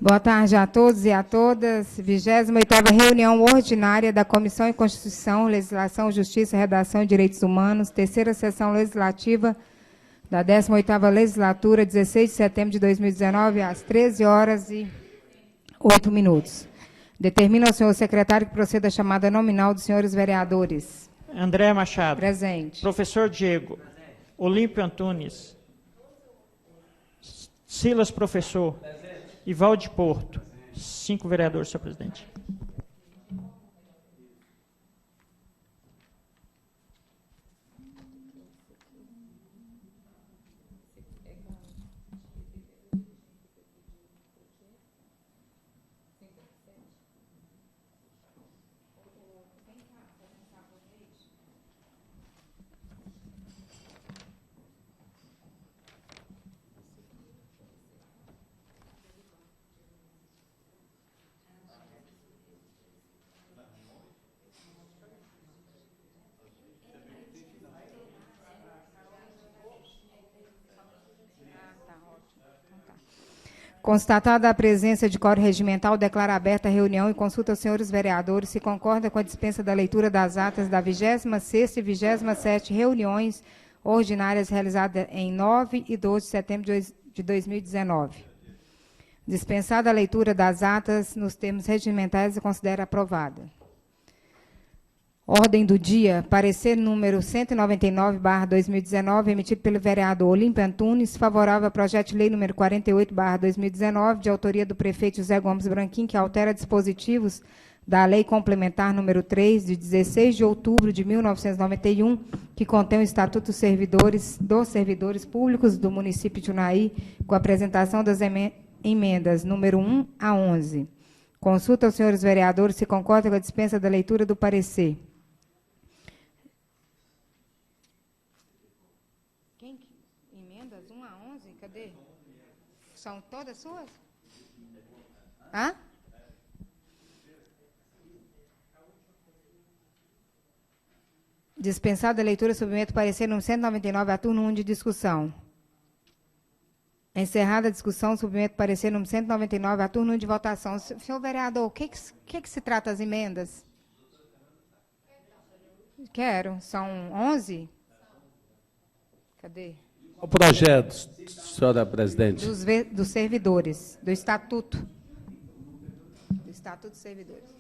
Boa tarde a todos e a todas. 28ª reunião ordinária da Comissão de Constituição, Legislação, Justiça, Redação e Direitos Humanos, terceira sessão legislativa da 18ª legislatura, 16 de setembro de 2019, às 13h08. Determina ao senhor secretário que proceda a chamada nominal dos senhores vereadores. André Machado. Presente. Professor Diego. Olímpio Antunes. Silas Professor. Ivalde Porto. 5 vereadores, senhor presidente. Constatada a presença de quórum regimental, declaro aberta a reunião e consulta aos senhores vereadores se concorda com a dispensa da leitura das atas da 26ª e 27ª reuniões ordinárias realizadas em 9 e 12 de setembro de 2019. Dispensada a leitura das atas nos termos regimentais, e considera aprovada. Ordem do dia, parecer número 199/2019, emitido pelo vereador Olímpio Antunes, favorável ao projeto de lei número 48/2019, de autoria do prefeito José Gomes Branquim, que altera dispositivos da lei complementar número 3, de 16 de outubro de 1991, que contém o Estatuto dos Servidores Públicos do município de Unai, com a apresentação das emendas número 1 a 11. Consulta aos senhores vereadores se concordam com a dispensa da leitura do parecer. Emendas 1 a 11? Cadê? São todas suas? Hã? Dispensada a leitura, submeto o parecer número 199 a turno 1 de discussão. Encerrada a discussão, submeto o parecer número 199 a turno 1 de votação. Senhor vereador, o que se trata as emendas? Quero. São 11? Cadê? O projeto, senhora presidente. Dos servidores, do Estatuto. Do Estatuto dos Servidores.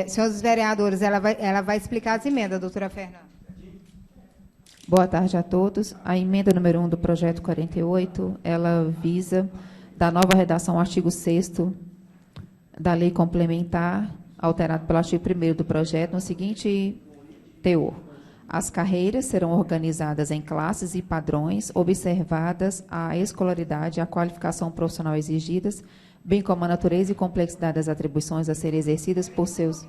Senhores vereadores, ela vai explicar as emendas, doutora Fernanda. Boa tarde a todos. A emenda número 1 do projeto 48, ela visa da nova redação ao artigo 6º da lei complementar, alterado pelo artigo 1º do projeto, no seguinte teor. As carreiras serão organizadas em classes e padrões, observadas a escolaridade e a qualificação profissional exigidas, bem como a natureza e complexidade das atribuições a serem exercidas por seus...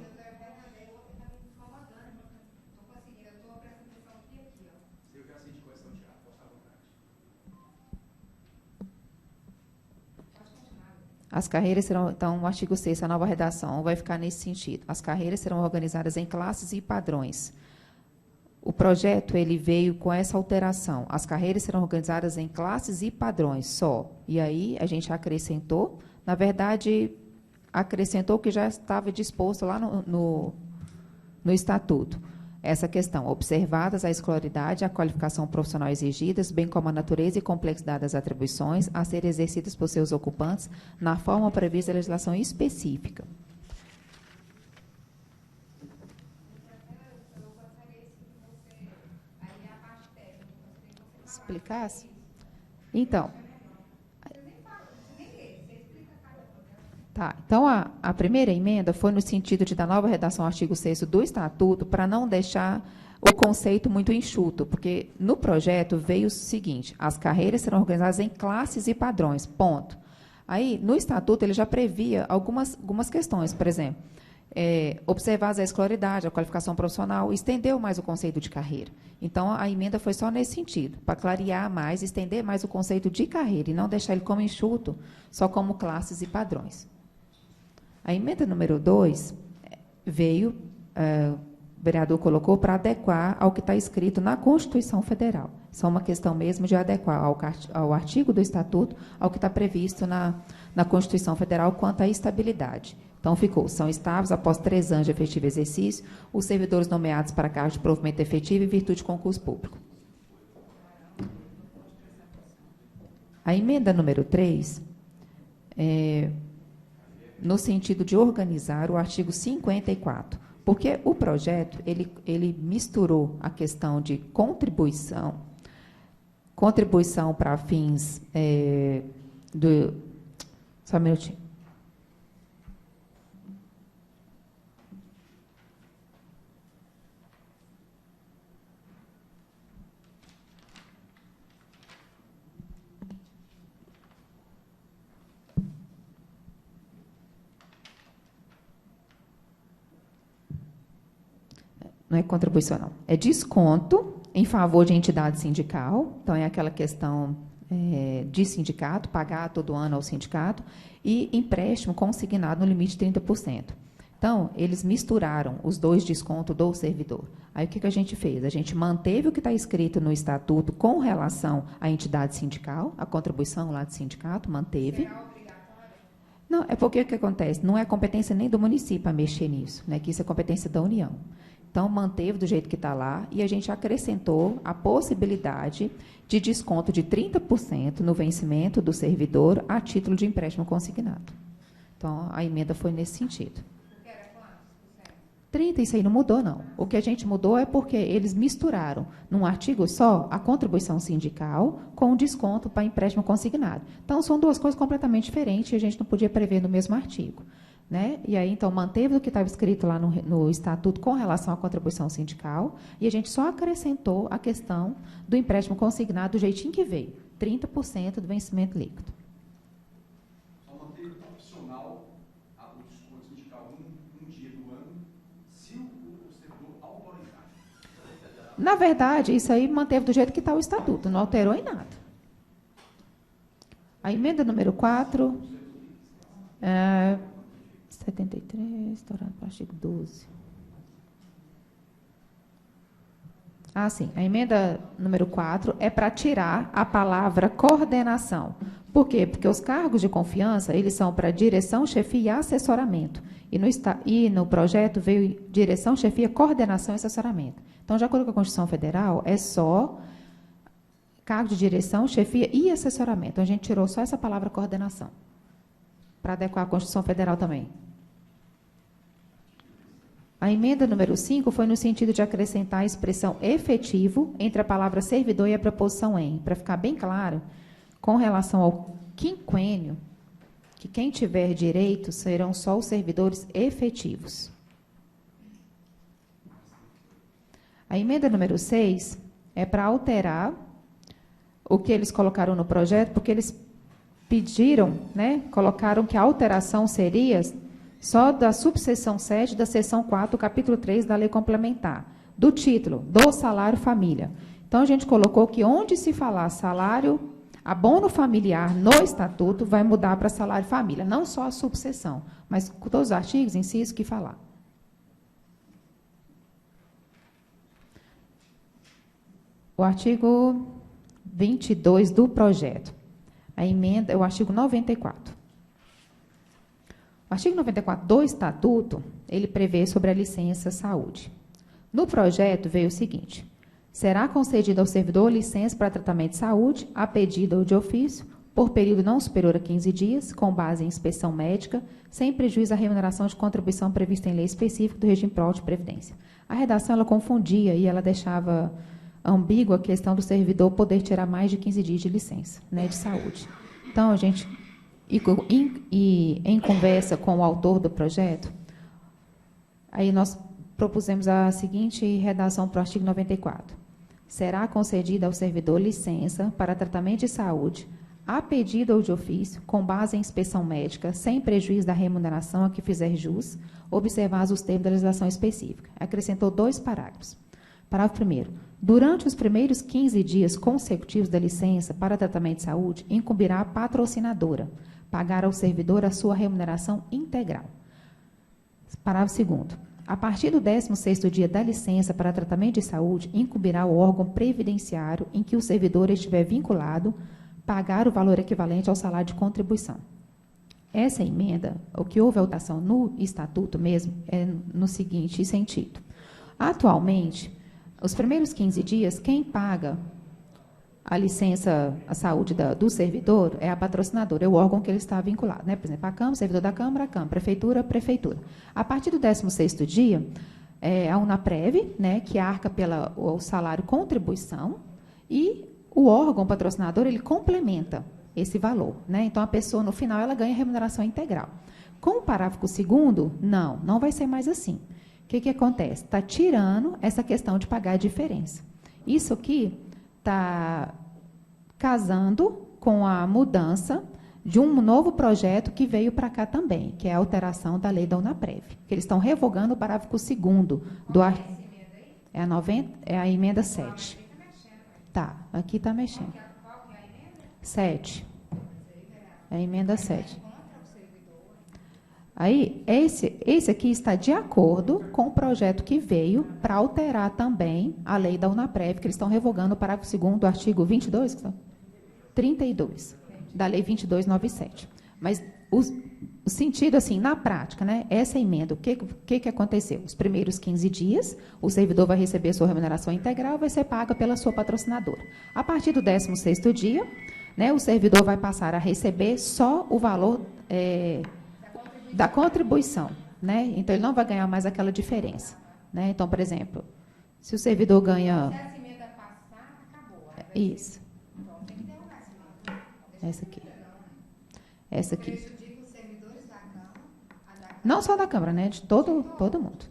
As carreiras serão, então, o artigo 6º, a nova redação, vai ficar nesse sentido. As carreiras serão organizadas em classes e padrões. O projeto, ele veio com essa alteração. As carreiras serão organizadas em classes e padrões só. E aí, a gente acrescentou, na verdade, acrescentou o que já estava disposto lá no Estatuto. Essa questão, observadas a escolaridade e a qualificação profissional exigidas, bem como a natureza e complexidade das atribuições a serem exercidas por seus ocupantes na forma prevista da legislação específica. Explicasse? Então, tá, então a primeira emenda foi no sentido de dar nova redação ao artigo 6º do Estatuto, para não deixar o conceito muito enxuto, porque no projeto veio o seguinte: as carreiras serão organizadas em classes e padrões, ponto. Aí, no estatuto, ele já previa algumas questões, por exemplo, observar a escolaridade, a qualificação profissional, estendeu mais o conceito de carreira. Então, a emenda foi só nesse sentido, para clarear mais, estender mais o conceito de carreira, e não deixar ele como enxuto, só como classes e padrões. A emenda número 2 veio, o vereador colocou, para adequar ao que está escrito na Constituição Federal. Isso é uma questão mesmo de adequar ao artigo do Estatuto, ao que está previsto na Constituição Federal quanto à estabilidade. Então, são estáveis após 3 anos de efetivo exercício, os servidores nomeados para cargos de provimento efetivo em virtude de concurso público. A emenda número 3, no sentido de organizar o artigo 54, porque o projeto ele misturou a questão de contribuição para fins só um minutinho. Não é contribuição, não. É desconto em favor de entidade sindical. Então, é aquela questão de sindicato, pagar todo ano ao sindicato, e empréstimo consignado no limite de 30%. Então, eles misturaram os dois descontos do servidor. Aí, o que a gente fez? A gente manteve o que está escrito no estatuto com relação à entidade sindical, a contribuição lá do sindicato, manteve. Não, é porque o que acontece? Não é competência nem do município a mexer nisso, né? Que isso é competência da União. Então, manteve do jeito que está lá, e a gente acrescentou a possibilidade de desconto de 30% no vencimento do servidor a título de empréstimo consignado. Então, a emenda foi nesse sentido. 30%, isso aí não mudou, não. O que a gente mudou é porque eles misturaram, num artigo só, a contribuição sindical com o desconto para empréstimo consignado. Então, são duas coisas completamente diferentes e a gente não podia prever no mesmo artigo. Né? E aí, então, manteve o que estava escrito lá no Estatuto com relação à contribuição sindical, e a gente só acrescentou a questão do empréstimo consignado do jeitinho que veio, 30% do vencimento líquido. Só manteve opcional o desconto sindical um dia do ano, se o servidor autorizar. Na verdade, isso aí manteve do jeito que está o Estatuto, não alterou em nada. A emenda número 4... 73, estourando para o artigo 12. Ah, sim. A emenda número 4 é para tirar a palavra coordenação. Por quê? Porque os cargos de confiança, eles são para direção, chefia e assessoramento. E no projeto veio direção, chefia, coordenação e assessoramento. Então, de acordo com a Constituição Federal, é só cargo de direção, chefia e assessoramento. Então, a gente tirou só essa palavra coordenação, para adequar a Constituição Federal também. A emenda número 5 foi no sentido de acrescentar a expressão efetivo entre a palavra servidor e a preposição em, para ficar bem claro, com relação ao quinquênio, que quem tiver direito serão só os servidores efetivos. A emenda número 6 é para alterar o que eles colocaram no projeto, porque eles pediram, né, colocaram que a alteração seria só da subseção 7 da seção 4 do capítulo 3 da lei complementar, do título, do salário família. Então, a gente colocou que onde se falar salário, abono familiar no estatuto, vai mudar para salário família, não só a subseção, mas com todos os artigos, inciso que falar. O artigo 22 do projeto. A emenda é o artigo 94. O artigo 94 do Estatuto, ele prevê sobre a licença saúde. No projeto veio o seguinte: será concedida ao servidor licença para tratamento de saúde, a pedido ou de ofício, por período não superior a 15 dias, com base em inspeção médica, sem prejuízo à remuneração de contribuição prevista em lei específica do regime próprio de previdência. A redação, ela confundia e ela deixava ambígua a questão do servidor poder tirar mais de 15 dias de licença, né, de saúde. Então, a gente, em conversa com o autor do projeto, aí nós propusemos a seguinte redação para o artigo 94. Será concedida ao servidor licença para tratamento de saúde, a pedido ou de ofício, com base em inspeção médica, sem prejuízo da remuneração a que fizer jus, observados os termos da legislação específica. Acrescentou 2 parágrafos. Parágrafo 1º. Durante os primeiros 15 dias consecutivos da licença para tratamento de saúde, incumbirá a patrocinadora pagar ao servidor a sua remuneração integral. Parágrafo 2º. A partir do 16º dia da licença para tratamento de saúde, incumbirá o órgão previdenciário em que o servidor estiver vinculado pagar o valor equivalente ao salário de contribuição. Essa emenda, o que houve alteração no estatuto mesmo, é no seguinte sentido. Atualmente, os primeiros 15 dias, quem paga a licença, a saúde do servidor é a patrocinadora, é o órgão que ele está vinculado, né? Por exemplo, a Câmara, servidor da Câmara, a Câmara, Prefeitura, Prefeitura. A partir do 16º dia, a Unaprev, né, que arca pelo salário contribuição, e o órgão patrocinador, ele complementa esse valor, né? Então, a pessoa, no final, ela ganha remuneração integral. Com o parágrafo 2º, não vai ser mais assim. O que acontece? Está tirando essa questão de pagar a diferença. Isso aqui está casando com a mudança de um novo projeto que veio para cá também, que é a alteração da lei da Unaprev, que eles estão revogando o parágrafo 2º do artigo. É a emenda 7. Tá, aqui está mexendo. 7. É a emenda 7. Aí, esse aqui está de acordo com o projeto que veio para alterar também a lei da Unaprev, que eles estão revogando o parágrafo 2º do artigo 22, 32, da lei 2297. Mas o sentido, assim, na prática, né, essa emenda, o que aconteceu? Os primeiros 15 dias, o servidor vai receber sua remuneração integral, vai ser paga pela sua patrocinadora. A partir do 16º dia, né, o servidor vai passar a receber só o valor da contribuição, né? Então, ele não vai ganhar mais aquela diferença, né? Então, por exemplo, se o servidor ganha... Se essa emenda passar, acabou. Isso. Então, tem que derrubar essa emenda. Essa aqui. Essa aqui. Prejudica os servidores da Câmara. Não só da Câmara, né? De todo mundo.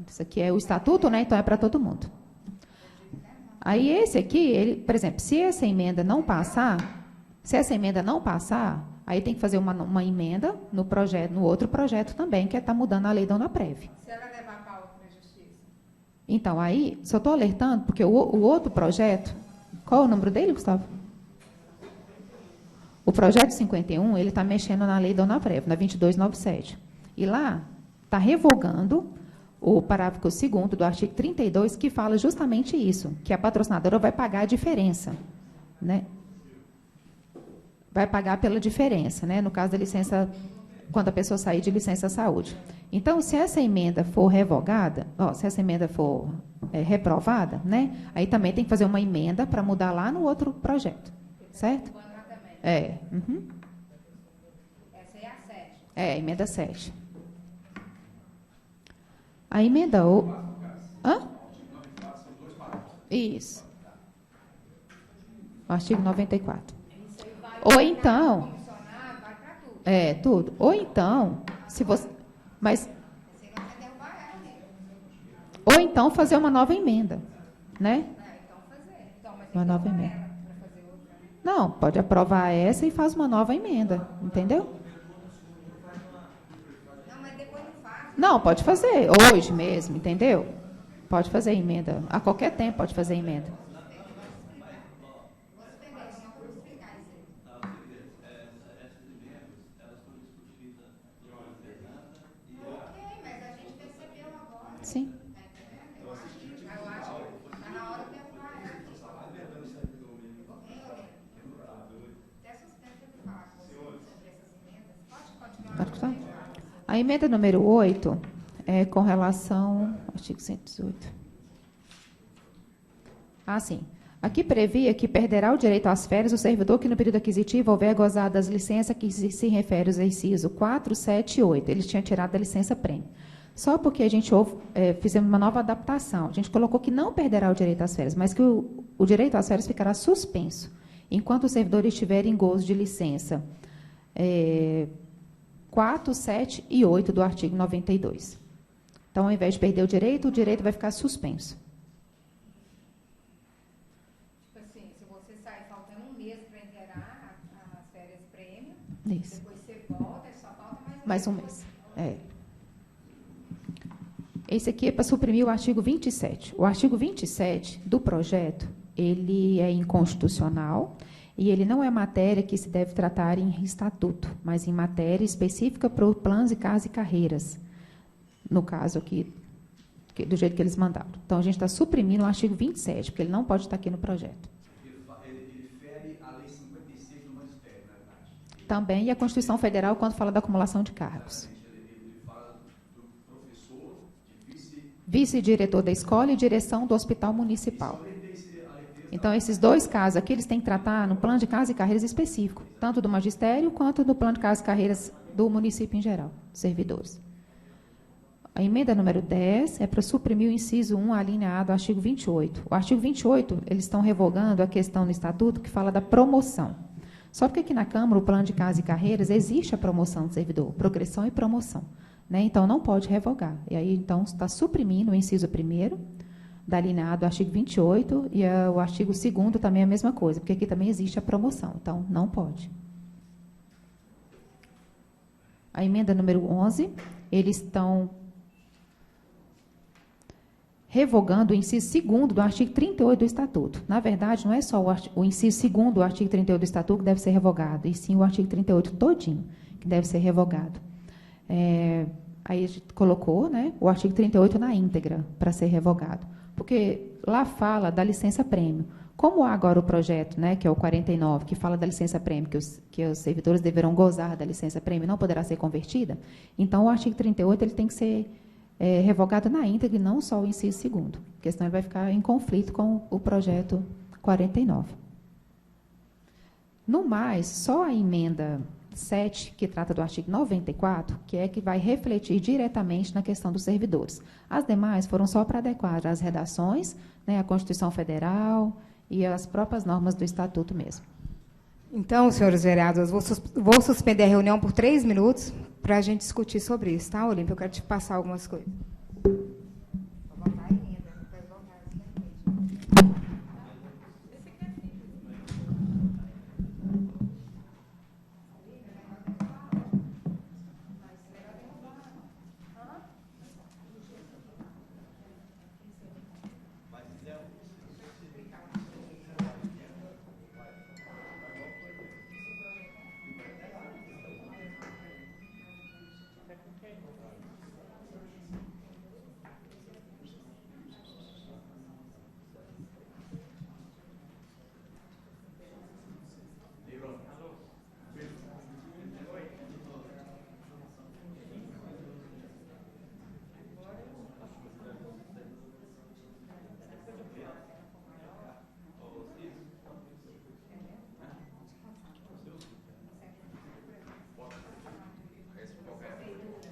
Isso aqui é o estatuto, né? Então, é para todo mundo. Aí, esse aqui, ele, por exemplo, se essa emenda não passar, aí tem que fazer uma emenda no outro projeto também, que está mudando a lei da Unaprev. Se ela levar para outra justiça. Então, aí, só estou alertando, porque o outro projeto, qual é o número dele, Gustavo? O projeto 51, ele está mexendo na lei da Unaprev, na 2297. E lá está revogando o parágrafo 2º do artigo 32, que fala justamente isso, que a patrocinadora vai pagar a diferença, né? Vai pagar pela diferença, né? No caso da licença, quando a pessoa sair de licença saúde. Então, se essa emenda for revogada, se essa emenda for reprovada, né? Aí também tem que fazer uma emenda para mudar lá no outro projeto, certo? Uhum. Essa é a 7. A emenda 7. A emenda... Hã? Isso. O artigo 94. Ou então, tudo. Ou então, se você, mas, ou então fazer uma nova emenda, né? Uma nova emenda. Não, pode aprovar essa e faz uma nova emenda, entendeu? Não, pode fazer hoje mesmo, entendeu? Pode fazer emenda a qualquer tempo, pode fazer emenda. Sim. A emenda número 8 é com relação ao artigo 118. Sim. Aqui previa que perderá o direito às férias o servidor que no período aquisitivo houver gozado das licenças que se refere aos incisos 4, 7 e 8. Eles tinham tirado da licença prêmio. Só porque a gente fizemos uma nova adaptação. A gente colocou que não perderá o direito às férias, mas que o direito às férias ficará suspenso, enquanto o servidor estiver em gozo de licença 4, 7 e 8 do artigo 92. Então, ao invés de perder o direito vai ficar suspenso. Tipo assim, se você sai faltando um mês para inteirar as férias prêmio, Isso. depois você volta, só falta Mais um mês. Esse aqui é para suprimir o artigo 27. O artigo 27 do projeto, ele é inconstitucional e ele não é matéria que se deve tratar em estatuto, mas em matéria específica para o planos e casos e carreiras. No caso aqui, do jeito que eles mandaram. Então, a gente está suprimindo o artigo 27, porque ele não pode estar aqui no projeto. Ele fere a Lei 56 do Magistério, na verdade. Também, e a Constituição Federal, quando fala da acumulação de cargos. Ele fala do professor, de Vice-diretor da escola e direção do hospital municipal. Então, esses dois casos aqui, eles têm que tratar no plano de casos e carreiras específico, tanto do magistério quanto do plano de casos e carreiras do município em geral, servidores. A emenda número 10 é para suprimir o inciso 1 alinhado ao artigo 28. O artigo 28, eles estão revogando a questão no estatuto que fala da promoção. Só porque aqui na Câmara, o plano de casos e carreiras, existe a promoção do servidor, progressão e promoção. Né? Então, não pode revogar. E aí, então, está suprimindo o inciso 1º, da alinhado ao artigo 28, e o artigo 2º também é a mesma coisa, porque aqui também existe a promoção. Então, não pode. A emenda número 11, eles estão revogando o inciso 2º do artigo 38 do Estatuto. Na verdade, não é só o inciso 2º do artigo 38 do Estatuto que deve ser revogado, e sim o artigo 38 todinho que deve ser revogado. Aí a gente colocou, né, o artigo 38 na íntegra para ser revogado, porque lá fala da licença-prêmio. Como há agora o projeto, né, que é o 49, que fala da licença-prêmio, que os servidores deverão gozar da licença-prêmio e não poderá ser convertida, então o artigo 38 ele tem que ser revogado na íntegra e não só o inciso 2º, porque senão ele vai ficar em conflito com o projeto 49. No mais, só a emenda 7, que trata do artigo 94, que é que vai refletir diretamente na questão dos servidores. As demais foram só para adequar as redações, né, a Constituição Federal e as próprias normas do Estatuto mesmo. Então, senhores vereadores, vou suspender a reunião por 3 minutos para a gente discutir sobre isso, tá, Olímpia? Eu quero te passar algumas coisas. Resgatou o ganhante.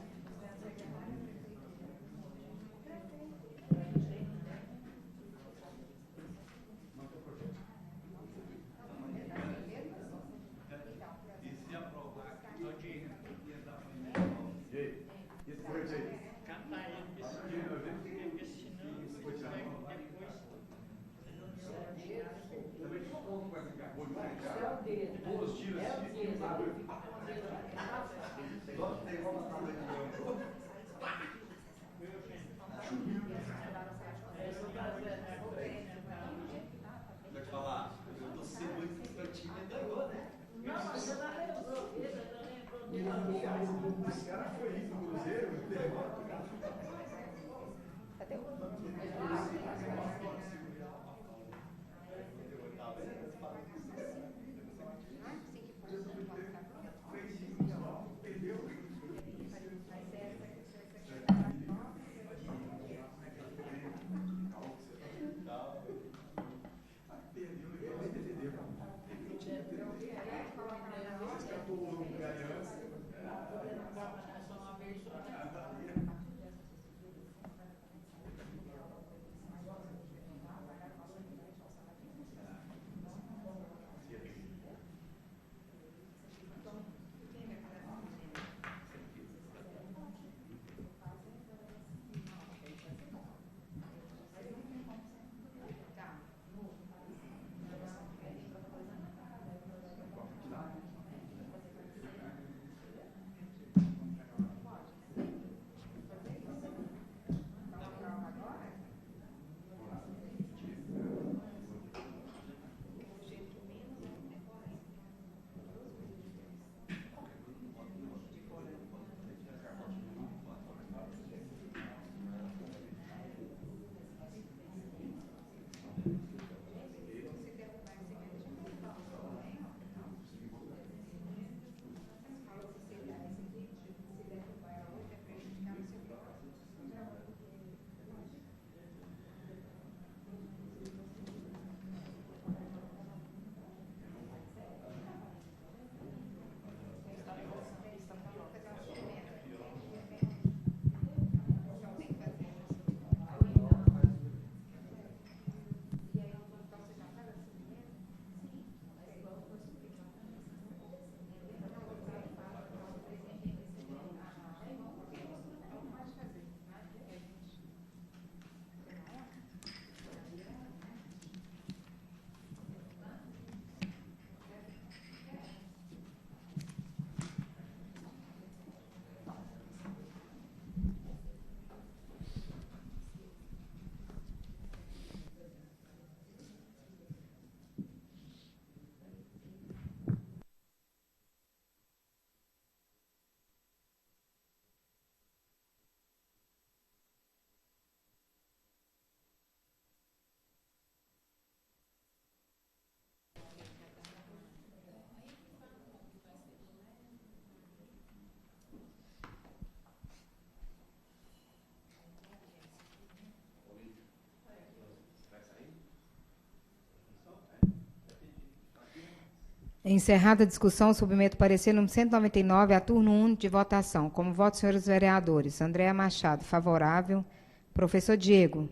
Encerrada a discussão, submeto o parecer número 199 a turno único de votação. Como voto, senhores vereadores. Andréa Machado, favorável. Professor Diego.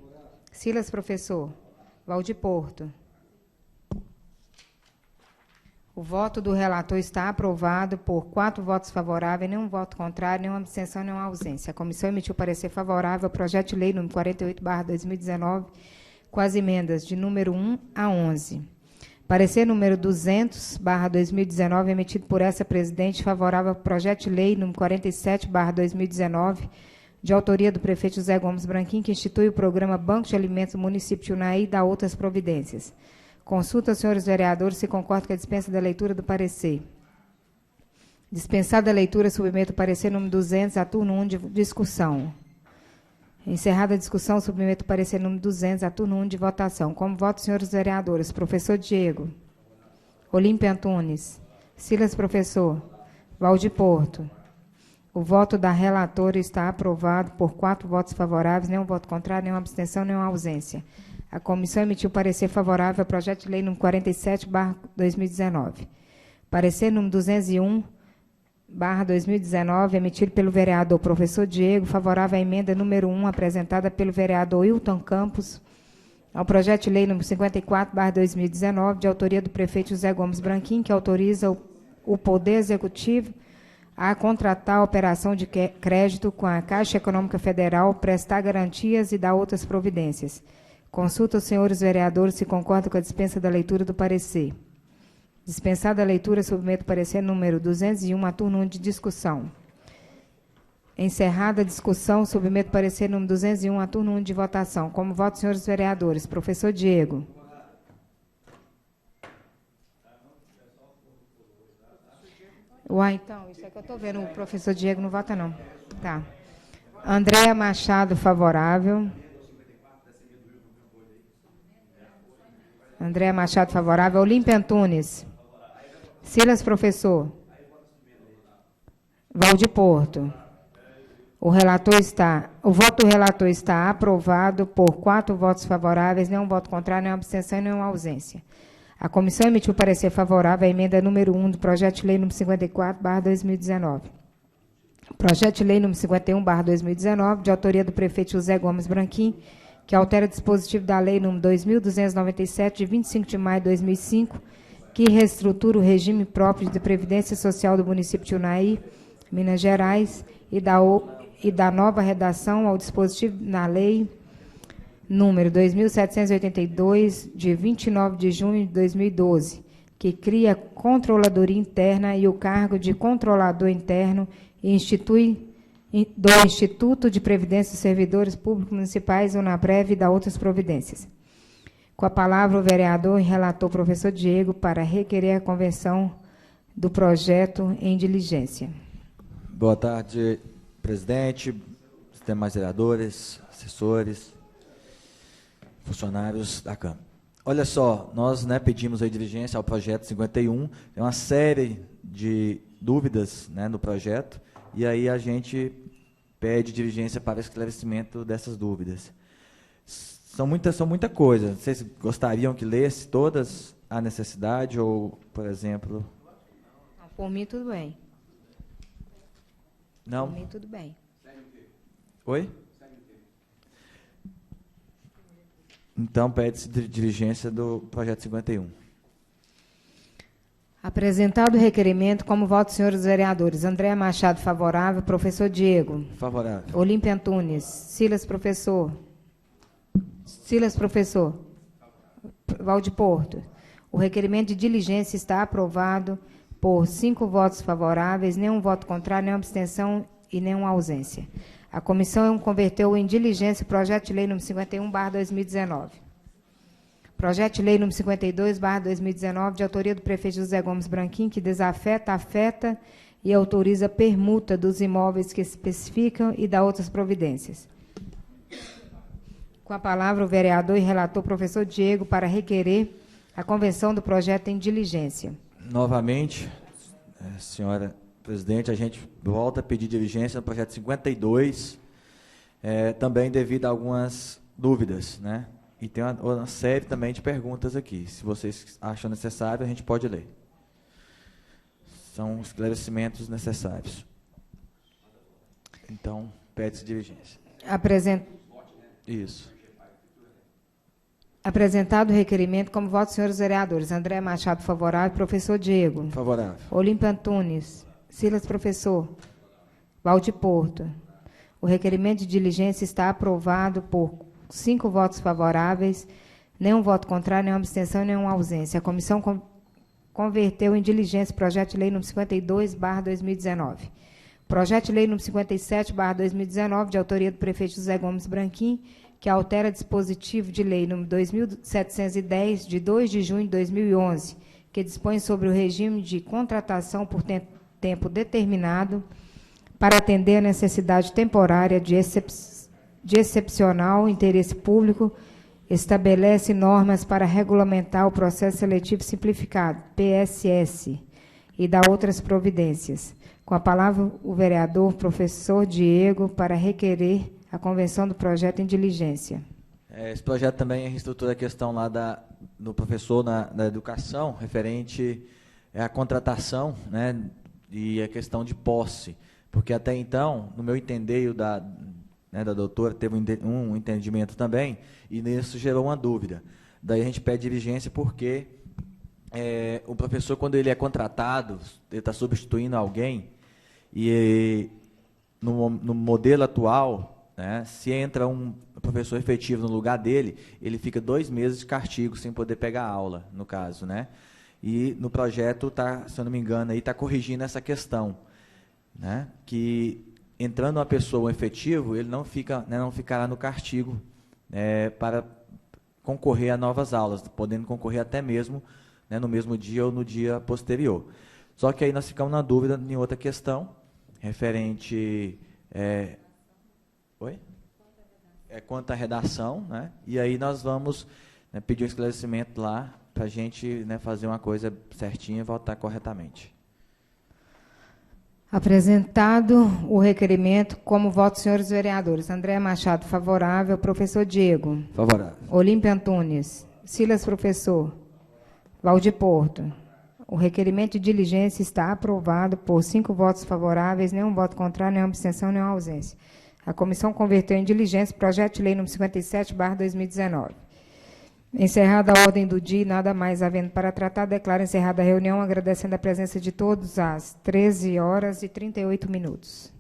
Silas, professor. Valdir Porto. O voto do relator está aprovado por 4 votos favoráveis, nenhum voto contrário, nenhuma abstenção, nenhuma ausência. A comissão emitiu parecer favorável ao projeto de lei número 48/2019, com as emendas de número 1 a 11. Parecer número 200/2019, emitido por essa presidente, favorável ao projeto de lei número 47/2019, de autoria do prefeito José Gomes Branquim, que institui o programa Banco de Alimentos do município de Unai e dá outras providências. Consulta aos senhores vereadores se concordam com a dispensa da leitura do parecer. Dispensada a leitura, submeto o parecer número 200 a turno 1 de discussão. Encerrada a discussão, submeto o parecer número 200 a turno 1 de votação. Como voto, senhores vereadores. Professor Diego. Olímpia Antunes. Silas, professor. Valdir Porto. O voto da relatora está aprovado por 4 votos favoráveis, nenhum voto contrário, nenhuma abstenção, nenhuma ausência. A comissão emitiu parecer favorável ao projeto de lei número 47/2019. Parecer número 201/2019, emitido pelo vereador professor Diego, favorável à emenda número 1, apresentada pelo vereador Wilton Campos, ao projeto de lei número 54/2019, de autoria do prefeito José Gomes Branquim, que autoriza o Poder Executivo a contratar a operação de crédito com a Caixa Econômica Federal, prestar garantias e dar outras providências. Consulta os senhores vereadores se concordam com a dispensa da leitura do parecer. Dispensada a leitura, submeto o parecer número 201 a turno 1 de discussão. Encerrada a discussão, submeto o parecer número 201 a turno 1 de votação. Como voto, senhores vereadores. Professor Diego. Então, isso é que eu estou vendo. O professor Diego não vota, não. Tá. Andréa Machado, favorável. Andréa Machado, favorável. Olímpia Antunes. Silas, professor. Valdir Porto. O voto do relator está aprovado por 4 votos favoráveis, nenhum voto contrário, nenhuma abstenção e nenhuma ausência. A comissão emitiu parecer favorável à emenda número 1 do projeto de lei número 54/2019. Projeto de lei número 51/2019, de autoria do prefeito José Gomes Branquim, que altera o dispositivo da lei número 2.297, de 25 de maio de 2005, que reestrutura o regime próprio de previdência social do município de Unai, Minas Gerais, e dá nova redação ao dispositivo na lei número 2.782, de 29 de junho de 2012, que cria a Controladoria Interna e o cargo de Controlador Interno e institui do Instituto de Previdência dos Servidores Públicos Municipais, UNAPREV, e da outras providências. Com a palavra, o vereador e relator, professor Diego, para requerer a convenção do projeto em diligência. Boa tarde, presidente, demais vereadores, assessores, funcionários da Câmara. Olha só, nós pedimos a diligência ao projeto 51, tem uma série de dúvidas no projeto, e aí a gente pede diligência para esclarecimento dessas dúvidas. São muita coisa. Vocês gostariam que lesse todas a necessidade, ou, por exemplo... Por mim, tudo bem. Não? Por mim, tudo bem. Oi? Então, pede-se diligência do projeto 51. Apresentado o requerimento, como voto, senhores vereadores. Andréa Machado, favorável. Professor Diego. Favorável. Olímpia Antunes. Silas, professor. Silas, professor. Valdir Porto. O requerimento de diligência está aprovado por 5 votos favoráveis, nenhum voto contrário, nenhuma abstenção e nenhuma ausência. A comissão converteu em diligência o projeto de lei número 51/2019. Projeto de lei número 52/2019, de autoria do prefeito José Gomes Branquim, que desafeta, afeta e autoriza permuta dos imóveis que especificam e dá outras providências. Com a palavra, o vereador e relator, professor Diego, para requerer a convenção do projeto em diligência. Novamente, senhora presidente, a gente volta a pedir diligência no projeto 52, também devido a algumas dúvidas, E tem uma série também de perguntas aqui. Se vocês acham necessário, a gente pode ler. São esclarecimentos necessários. Então, pede-se diligência. Isso. Apresentado o requerimento, como voto, senhores vereadores. André Machado, favorável. Professor Diego. Favorável. Olímpio Antunes. Silas, professor. Valde Porto. O requerimento de diligência está aprovado por 5 votos favoráveis, nenhum voto contrário, nenhuma abstenção e nenhuma ausência. A comissão converteu em diligência o projeto de lei número 52/2019. Projeto de lei número 57/2019, de autoria do prefeito José Gomes Branquim, que altera dispositivo de lei número 2.710, de 2 de junho de 2011, que dispõe sobre o regime de contratação por tempo determinado para atender a necessidade temporária de excepcional interesse público, estabelece normas para regulamentar o processo seletivo simplificado, PSS, e dá outras providências. Com a palavra, o vereador professor Diego, para requerer a convenção do projeto em diligência. Esse projeto também reestrutura a questão lá do professor da educação, referente à contratação, né, e a questão de posse. Porque até então, no meu entender, e o da doutora teve um entendimento também, e nisso gerou uma dúvida. Daí a gente pede diligência porque o professor, quando ele é contratado, ele está substituindo alguém, e no modelo atual, né, se entra um professor efetivo no lugar dele, ele fica 2 meses de castigo sem poder pegar aula, no caso, né? E no projeto, se eu não me engano, está corrigindo essa questão, né, que entrando uma pessoa efetivo, ele não ficará no castigo para concorrer a novas aulas, podendo concorrer até mesmo, né, no mesmo dia ou no dia posterior. Só que aí nós ficamos na dúvida em outra questão, referente quanto à redação, né, e aí nós vamos, né, pedir um esclarecimento lá para a gente, né, fazer uma coisa certinha e votar corretamente. Apresentado o requerimento, como voto, senhores vereadores. André Machado, favorável. Professor Diego. Favorável. Olímpio Antunes. Silas, professor. Valde Porto. O requerimento de diligência está aprovado por 5 votos favoráveis, nenhum voto contrário, nenhuma abstenção, nenhuma ausência. A comissão converteu em diligência o projeto de lei número 57/2019. Encerrada a ordem do dia e nada mais havendo para tratar, declaro encerrada a reunião, agradecendo a presença de todos às 13h38.